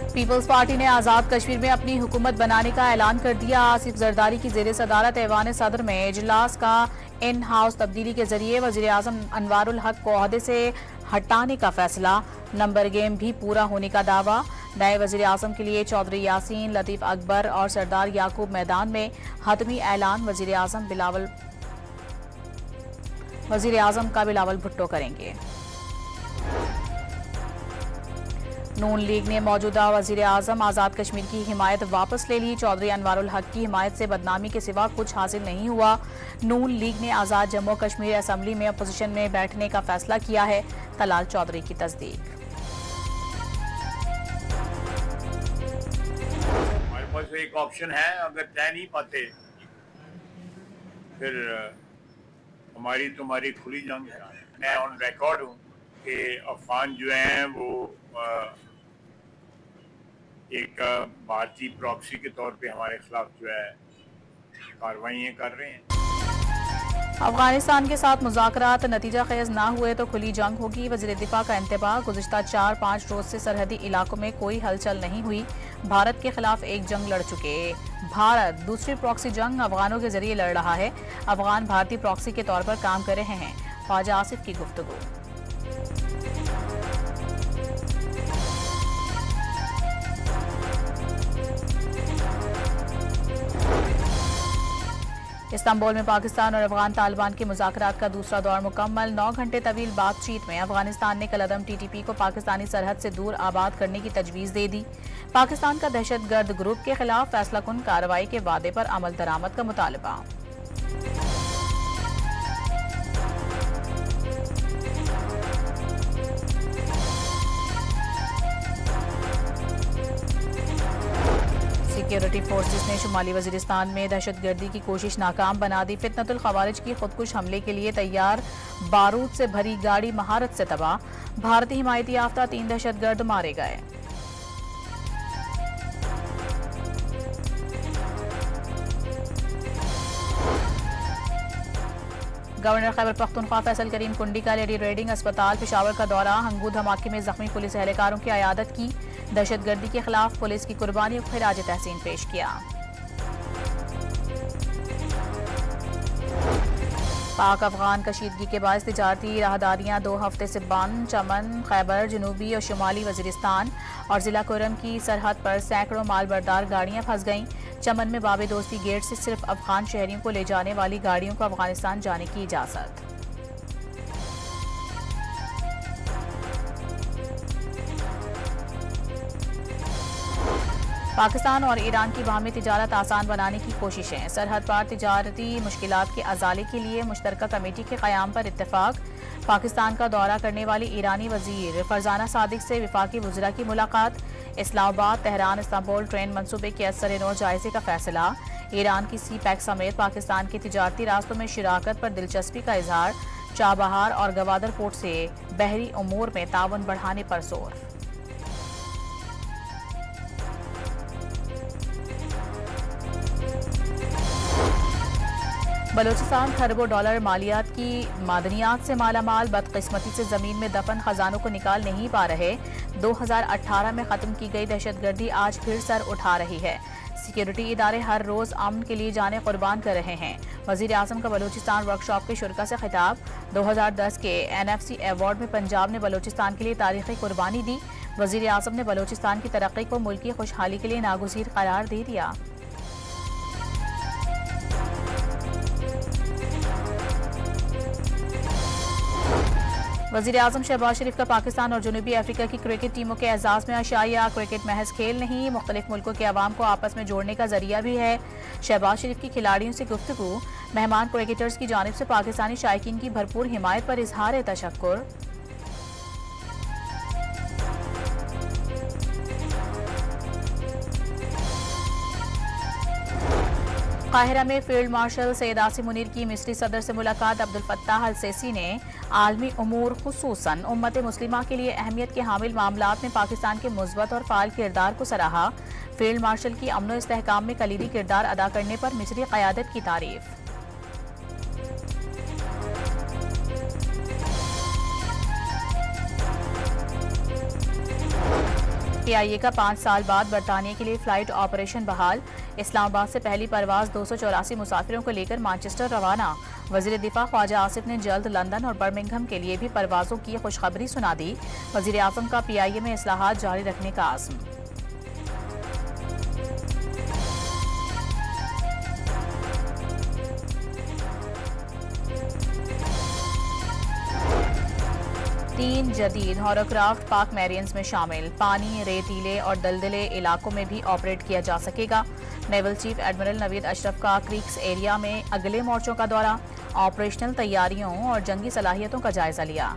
Peoples party ने आज़ाद कश्मीर में अपनी हुकूमत बनाने का ऐलान कर दिया। आसिफ जरदारी की ज़ेर सदारत ऐवान सदर में इजलास का इन हाउस तब्दीली के जरिए वज़ीर आज़म अनवारुल हक को ओहदे से हटाने का फैसला। नंबर गेम भी पूरा होने का दावा। नए वज़ीर आज़म के लिए चौधरी यासीन, लतीफ़ अकबर और सरदार याकूब मैदान में। हतमी ऐलान वज़ीर आज़म का बिलावल भुट्टो करेंगे। नून लीग ने मौजूदा वज़ीर आज़म आज़ाद कश्मीर की हिमायत वापस ले ली। चौधरी अनवारुल हक की हिमायत से बदनामी के सिवा कुछ हासिल नहीं हुआ। नून लीग ने आज़ाद जम्मू कश्मीर असम्बली में अपोजिशन में बैठने का फैसला किया है। तलाल चौधरी की तस्दीक। हमारे पास एक ऑप्शन है, अगर तय नहीं पाते फिर हमारी तुम्हारी खुली जंग है। मैं ऑन रिकॉर्ड हूँ कि अफगान जो हैं वो एक भारतीय प्रॉक्सी के तौर पे हमारे खिलाफ जो है कार्रवाइयाँ कर रहे हैं। अफगानिस्तान के साथ मुज़ाकरात नतीजा खेज ना हुए तो खुली जंग होगी। वज़ीर दिफा का इंतबाह। गुज़िश्ता 4-5 रोज से सरहदी इलाकों में कोई हलचल नहीं हुई। भारत के खिलाफ एक जंग लड़ चुके। भारत दूसरी प्रॉक्सी जंग अफगानों के जरिए लड़ रहा है। अफगान भारतीय प्रॉक्सी के तौर पर काम कर रहे हैं। ख्वाजा आसिफ की गुफ्तगू। इस्तांबुल में पाकिस्तान और अफगान तालिबान के मुज़ाकरात का दूसरा दौर मुकम्मल। 9 घंटे तवील बातचीत में अफगानिस्तान ने कलअदम TTP को पाकिस्तानी सरहद से दूर आबाद करने की तजवीज़ दे दी। पाकिस्तान का दहशतगर्द ग्रुप के खिलाफ फैसलाकुन कार्रवाई के वादे पर अमल दरामद का मुतालबा। सिक्योरिटी फोर्सेस ने शुमाली वजीरिस्तान में दहशतगर्दी की कोशिश नाकाम बना दी। फितनतुल खवारिज की खुदकुश हमले के लिए तैयार बारूद से भरी गाड़ी महारत से तबाह। भारतीय हिमायती याफ्ता 3 दहशतगर्द मारे गए। गवर्नर खैबर पख्तूनख्वा फैसल करीम कुंडी का लेडी रेडिंग अस्पताल पेशावर का दौरा। हंगू धमाके में जख्मी पुलिस एहलकारों की अयादत की। दहशतगर्दी के खिलाफ पुलिस की कुर्बानी को खिराज तहसीन पेश किया। पाक अफगान कशीदगी के बायस तिजारती राहदारियां 2 हफ्ते से बंद। चमन, खैबर, जनूबी और शुमाली वजीरिस्तान और जिला कोरम की सरहद पर सैकड़ों मालबरदार गाड़ियां फंस गईं। चमन में बाबे दोस्ती गेट से सिर्फ अफगान शहरियों को ले जाने वाली गाड़ियों को अफगानिस्तान जाने की इजाजत। पाकिस्तान और ईरान की बाहमी तिजारत आसान बनाने की कोशिशें। सरहद पार तिजारती मुश्किलात के अजाले के लिए मुश्तरका कमेटी के क़याम पर इत्तेफाक। पाकिस्तान का दौरा करने वाली ईरानी वजीर फरजाना सादिक से वफाकी वज़रा की मुलाकात। इस्लामाबाद, तेहरान, इस्तांबुल ट्रेन मंसूबे के असर-ए-नौ जायजे का फैसला। ईरान की CPEC समेत पाकिस्तान के तिजारती रास्तों में शिराकत पर दिलचस्पी का इजहार। चाबहार और गवादर पोर्ट से बहरी उमूर में ताउन बढ़ाने पर जोर। बलोचिस्तान खरबों डॉलर मालियात की मादनियात से मालामाल। बदकिस्मती से जमीन में दफन खजानों को निकाल नहीं पा रहे। 2018 में खत्म की गई दहशतगर्दी आज फिर सर उठा रही है। सिक्योरिटी इदारे हर रोज अमन के लिए जाने कुर्बान कर रहे हैं। वजीर आजम का बलोचिस्तान वर्कशॉप के शुरा से खिताब। 2010 के NFC अवार्ड में पंजाब ने बलोचिस्तान के लिए तारीखी कुर्बानी दी। वजीर आजम ने बलोचिस्तान की तरक्की को मुल्क की खुशहाली के लिए नागुज़ीर करार दे दिया। वज़ीर आज़म शहबाज शरीफ का पाकिस्तान और जनूबी अफ्रीका की क्रिकेट टीमों के एजाज़ में अशाया। क्रिकेट महज खेल नहीं, मुख्तलिफ मुल्कों के अवाम को आपस में जोड़ने का जरिया भी है। शहबाज शरीफ की खिलाड़ियों से गुफ्तगू। मेहमान क्रिकेटर्स की जानिब से पाकिस्तानी शायकीन की भरपूर हिमायत पर इजहार तशक्कुर। काहिरा में फील्ड मार्शल सैयद आसिम मुनीर की मिस्री सदर से मुलाकात। अब्दुल फत्ताह अल सीसी ने आलमी उमूर खुसूसन उम्मत मुस्लिमा के लिए अहमियत के हामिल मामलात में पाकिस्तान के मुस्बत और फाल किरदार को सराहा। फील्ड मार्शल की अमन व इस्तेहकाम में कलीदी किरदार अदा करने पर मिस्री क़यादत की तारीफ। PIA का 5 साल बाद बरतानिया के लिए फ्लाइट ऑपरेशन बहाल। इस्लामाबाद से पहली परवाज 284 मुसाफिरों को लेकर मैनचेस्टर रवाना। वजीर दिफा ख्वाजा आसिफ ने जल्द लंदन और बर्मिंघम के लिए भी परवाजों की खुशखबरी सुना दी। वजीर आजम का PIA में इस्लाहात जारी रखने का आज़म। तीन जदीद हॉरोक्राफ्ट पाक मैरियंस में शामिल। पानी, रेतीले और दलदले इलाकों में भी ऑपरेट किया जा सकेगा। Naval chief admiral Naveed Ashraf का क्रीक्स एरिया में अगले मोर्चों का दौरा। ऑपरेशनल तैयारियों और जंगी सलाहियतों का जायजा लिया।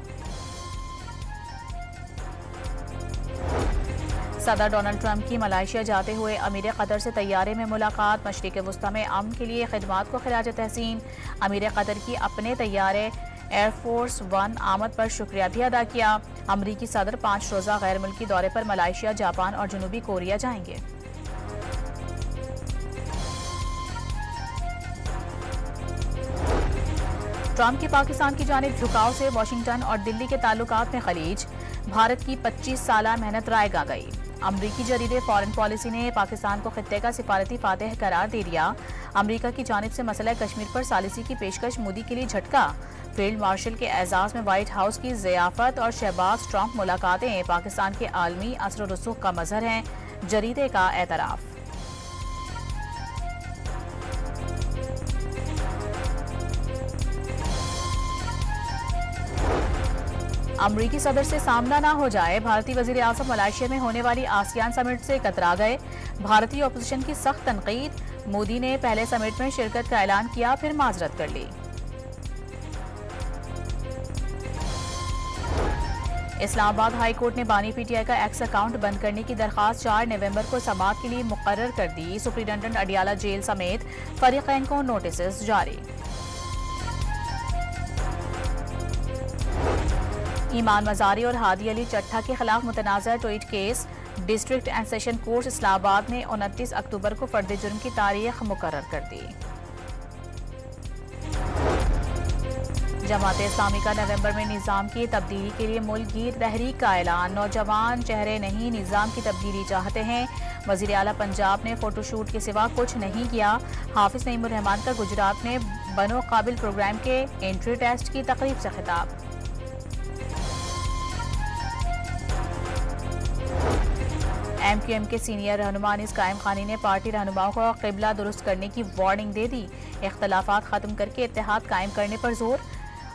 सदर डोनाल्ड ट्रंप की मलेशिया जाते हुए अमीर कतर से तैयारे में मुलाकात। मशरिक़ वुस्ता में अमन के लिए खिदमात को खिराज तहसीन। अमीर कतर की अपने तैयारे एयरफोर्स 1 आमद पर शुक्रिया भी अदा किया। अमरीकी सदर 5 रोज़ा गैर मुल्की दौरे पर मलेशिया, जापान और जनूबी कोरिया जाएंगे। ट्रंप के पाकिस्तान की जानिब झुकाव से वाशिंगटन और दिल्ली के ताल्लुकात में खलीज। भारत की 25 साला मेहनत रायग आ गई। अमरीकी जरीदे फॉरेन पॉलिसी ने पाकिस्तान को खित्ते का सिफारती फातेह करार दे दिया। अमरीका की जानिब से मसला कश्मीर पर सालिसी की पेशकश मोदी के लिए झटका। फील्ड मार्शल के एजाज में व्हाइट हाउस की ज़ियाफत और शहबाज ट्रंप मुलाकातें पाकिस्तान के आलमी असर और रसूख का मजहर हैं। जरीदे का एतराफ़। अमरीकी सदर से सामना ना हो जाए। भारतीय वजीर आज़म मलेशिया में होने वाली आसियान समिट से कतरा गए। भारतीय अपोजिशन की सख्त तनकीद। मोदी ने पहले समिट में शिरकत का ऐलान किया, फिर माजरत कर ली। इस्लामाबाद हाई कोर्ट ने बानी PTI का एक्स अकाउंट बंद करने की दरखास्त 4 नवंबर को समाअत के लिए मुकर्रर कर दी। सुप्रिंटेंडेंट अडियाला जेल समेत फरीकैन को नोटिस जारी। ईमान मजारी और हादी अली चट्ठा के खिलाफ मुतनाज़ा tweet case. District and session court Islamabad ने 29 अक्टूबर को फर्द जुर्म की तारीख मुकर्रर कर दी। जमात इस्लामी का नवंबर में निज़ाम की तब्दीली के लिए मुल्कगीर तहरीक का ऐलान। नौजवान चेहरे नहीं, निज़ाम की तब्दीली चाहते हैं। वज़ीर आला पंजाब ने फोटोशूट के सिवा कुछ नहीं किया। हाफिज नईमुर रहमान का गुजरात में बनो काबिल प्रोग्राम के एंट्री टेस्ट की तकरीब से खिताब। MQM के सीनियर रहनुमा अनीस कायम खानी ने पार्टी रहनुमाओं को क़िबला दुरुस्त करने की वार्निंग दे दी। इख्तलाफात ख़त्म करके इत्तेहाद कायम करने पर जोर।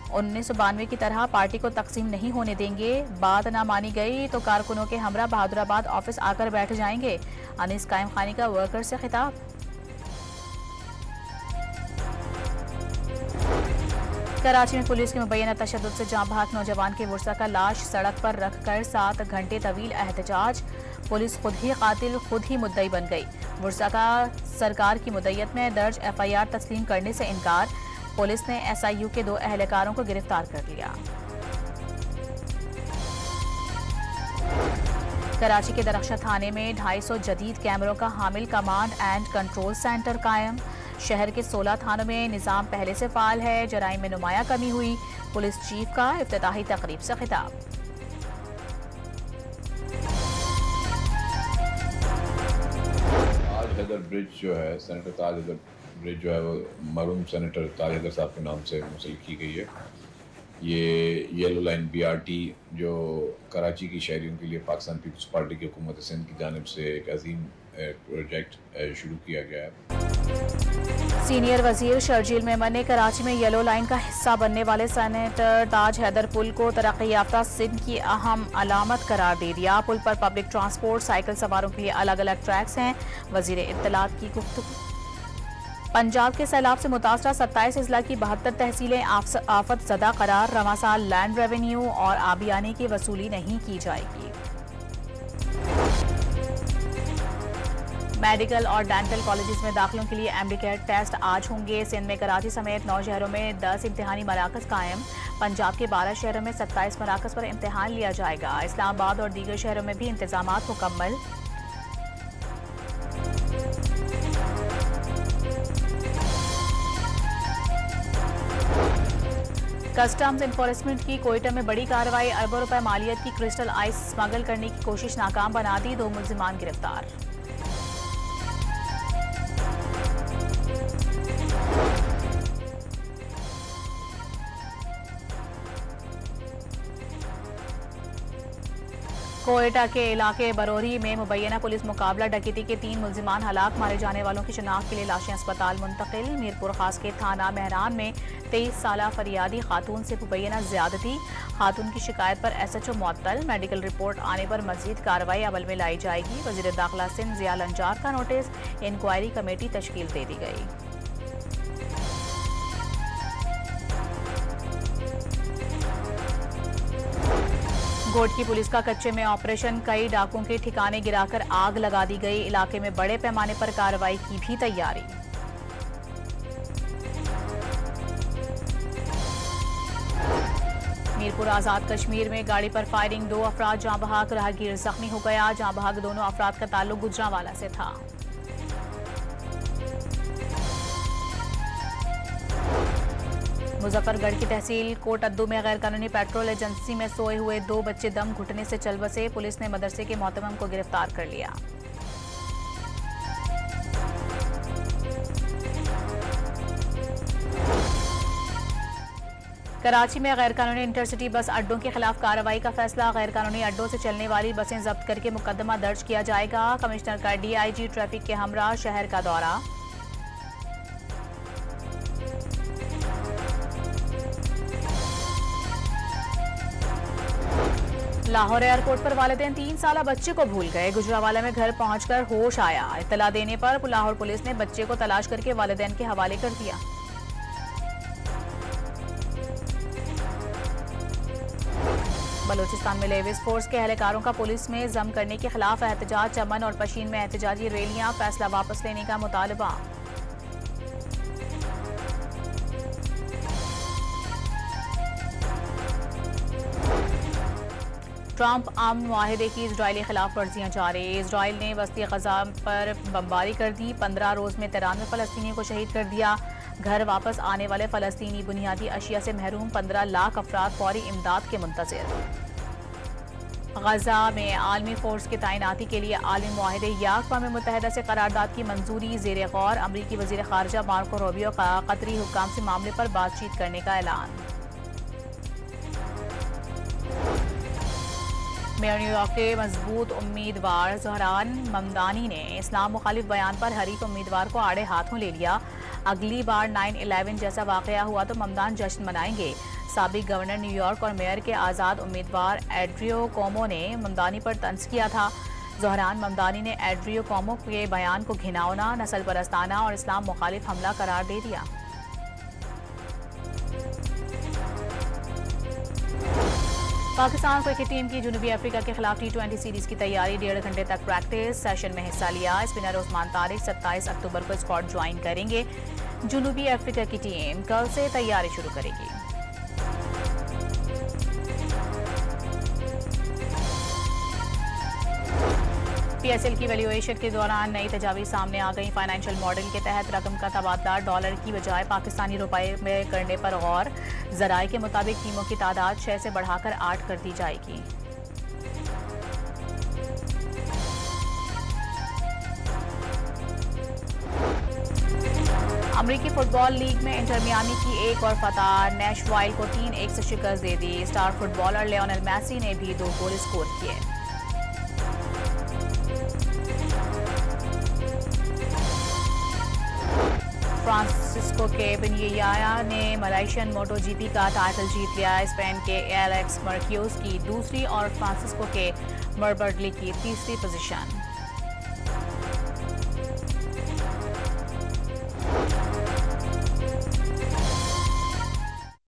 1992 की तरह पार्टी को तकसीम नहीं होने देंगे। बात ना मानी गई तो कारकुनों के हमरा बहादुराबाद ऑफिस आकर बैठ जाएंगे। अनीस कायम खानी का वर्कर से खिताब। कराची में पुलिस के मुबैना तशद्दुद से जाँ बहक नौजवान के वर्सा का लाश सड़क पर रखकर 7 घंटे तवील एहतजाज। पुलिस खुद ही कातिल, खुद ही मुद्दई बन गई। वर्सा का सरकार की मुद्दत में दर्ज FIR तस्लीम करने से इनकार। पुलिस ने SIU के 2 अहलकारों को गिरफ्तार कर लिया। कराची के दरख्शा थाने में 250 जदीद कैमरों का हामिल कमांड एंड कंट्रोल सेंटर कायम। शहर के 16 थानों में निज़ाम पहले से फाल है। जराइम में नुमाया कमी हुई। पुलिस चीफ का इफ्तिताही तकरीब से खिताब। ताज हैदर ब्रिज जो है, सेनेटर ताज हैदर ब्रिज जो है वो मरूम सेनेटर ताज हैदर साहब के नाम से मुंसलिक की गई है। ये येलो लाइन BRT जो कराची की शहरियों के लिए पाकिस्तान पीपल्स पार्टी की हुकूमत सिंध की जानिब से एक अजीम प्रोजेक्ट शुरू किया गया है। सीनियर वजीर शर्जील मेमन ने कराची में येलो लाइन का हिस्सा बनने वाले सेनेटर ताज हैदर पुल को तरक्की याफ्ता सिंध की अहम अलामत करार दे दिया। पुल पर पब्लिक ट्रांसपोर्ट, साइकिल सवारों के लिए अलग अलग ट्रैक्स हैं। वजीर इत्तलात की गुफ्तगू। पंजाब के सैलाब से मुतासरा 27 अजला की 72 तहसीलें आफत ज़दा करार। रवां साल लैंड रेवेन्यू और आबियाने की वसूली नहीं की जाएगी। मेडिकल और डेंटल कॉलेजेस में दाखिलों के लिए एमडीकेट टेस्ट आज होंगे। सिंध में कराची समेत 9 शहरों में 10 इम्तिहानी मराकज कायम। पंजाब के 12 शहरों में 27 मराकज पर इम्तिहान लिया जाएगा। इस्लामाबाद और दीगर शहरों में भी इंतजामात मुकम्मल। कस्टम्स इन्फोर्समेंट की कोयटा में बड़ी कार्रवाई, अरबों रुपए मालियत की क्रिस्टल आइस स्मगल करने की कोशिश नाकाम बना दी, 2 मुल्जिमान गिरफ्तार। कोयटा के इलाके बरौरी में मुबैना पुलिस मुकाबला, डकैती के 3 मुल्जिमान हलाक, मारे जाने वालों की शिनाख्त के लिए लाशें अस्पताल मुंतकिल। मीरपुर खास के थाना मेहरान में 23 साला फरियादी खातून से मुबैना ज्यादती, खातून की शिकायत पर SHO मुअत्तल, मेडिकल रिपोर्ट आने पर मजीद कार्रवाई अमल में लाई जाएगी। वजीर दाखिला सिंध जिया लंजार का नोटिस, इंक्वायरी कमेटी तश्कील दे दी गई। गोट की पुलिस का कच्चे में ऑपरेशन, कई डाकुओं के ठिकाने गिराकर आग लगा दी गई, इलाके में बड़े पैमाने पर कार्रवाई की भी तैयारी। मीरपुर आजाद कश्मीर में गाड़ी पर फायरिंग, 2 अफराद जाँ बहक, राहगीर जख्मी हो गया। जाँ बहक दोनों अफराद का ताल्लुक गुजरांवाला से था। मुजफ्फरगढ़ की तहसील कोटअद्दू में गैर कानूनी पेट्रोल एजेंसी में सोए हुए 2 बच्चे दम घुटने से चल बसे, पुलिस ने मदरसे के मोहतमम को गिरफ्तार कर लिया। कराची में गैर कानूनी इंटरसिटी बस अड्डों के खिलाफ कार्रवाई का फैसला, गैर कानूनी अड्डों से चलने वाली बसें जब्त करके मुकदमा दर्ज किया जाएगा। कमिश्नर का DIG ट्रैफिक के हमरा शहर का दौरा। लाहौर एयरपोर्ट पर वालिदैन 3 साला बच्चे को भूल गए, गुजरांवाला में घर पहुंचकर होश आया। इत्तला देने पर लाहौर पुलिस ने बच्चे को तलाश करके वालिदैन के हवाले कर दिया। बलूचिस्तान में लेविस फोर्स के एहलकारों का पुलिस में जम करने के खिलाफ एहतजाज, चमन और पशीन में एहतजाजी रैलियां, फैसला वापस लेने का मुतालबा। ट्रंप आम मुआहदे की इजरायली खिलाफ वर्जियां जारी, इजराइल ने वस्ती गजा पर बमबारी कर दी, 15 रोज में 93 फलस्तीनियों को शहीद कर दिया। घर वापस आने वाले फलस्तीनी बुनियादी अशिया से महरूम 15 लाख अफराद फौरी इमदाद के मुंतज़िर। गजा में आलमी फोर्स की तैनाती के लिए आलमी मुआहदे या अक़वाम मुत्तहिदा से करारदाद की मंजूरी ज़ेर गौर, अमरीकी वज़ीर ख़ारजा मार्को रूबियो का कतरी हुक्काम से मामले पर बातचीत करने का ऐलान। मेयर न्यूयॉर्क के मजबूत उम्मीदवार ज़हरान ममदानी ने इस्लाम मुखालिफ बयान पर हरीफ उम्मीदवार को आड़े हाथों ले लिया। अगली बार 9/11 जैसा वाक़या हुआ तो ममदान जश्न मनाएंगे। साबिक गवर्नर न्यूयॉर्क और मेयर के आज़ाद उम्मीदवार एड्रियो कोमो ने ममदानी पर तंज किया था। ज़हरान ममदानी ने एड्रियो कोमो के बयान को घिनौना, नस्ल परस्ताना और इस्लाम मुखालिफ हमला करार दे दिया। पाकिस्तान क्रिकेट टीम की जनूबी अफ्रीका के खिलाफ T20 सीरीज की तैयारी, 1.5 घंटे तक प्रैक्टिस सेशन में हिस्सा लिया। स्पिनर उस्मान तारिक 27 अक्टूबर को स्क्वाड ज्वाइन करेंगे। जनूबी अफ्रीका की टीम कल से तैयारी शुरू करेगी। PSL की वैल्यूएशन के दौरान नई तजावीज़ सामने आ गई। फाइनेंशियल मॉडल के तहत रकम का तबादला डॉलर की बजाय पाकिस्तानी रुपए में करने पर गौर। ज़राए के मुताबिक टीमों की तादाद 6 से बढ़ाकर 8 कर दी जाएगी। अमरीकी फुटबॉल लीग में इंटर मियामी की एक और फतह, नैशवाइल को 3-1 से शिकस्त दे दी। स्टार फुटबॉलर लियोनेल मेसी ने भी 2 गोल स्कोर किए। फ्रांसिस्को के बिनियाया ने मलेशियन MotoGP का टाइटल जीत लिया। स्पेन के एलेक्स मर्क्यूज की दूसरी और फ्रांसिस्को के मरबर्डली की तीसरी पोजीशन।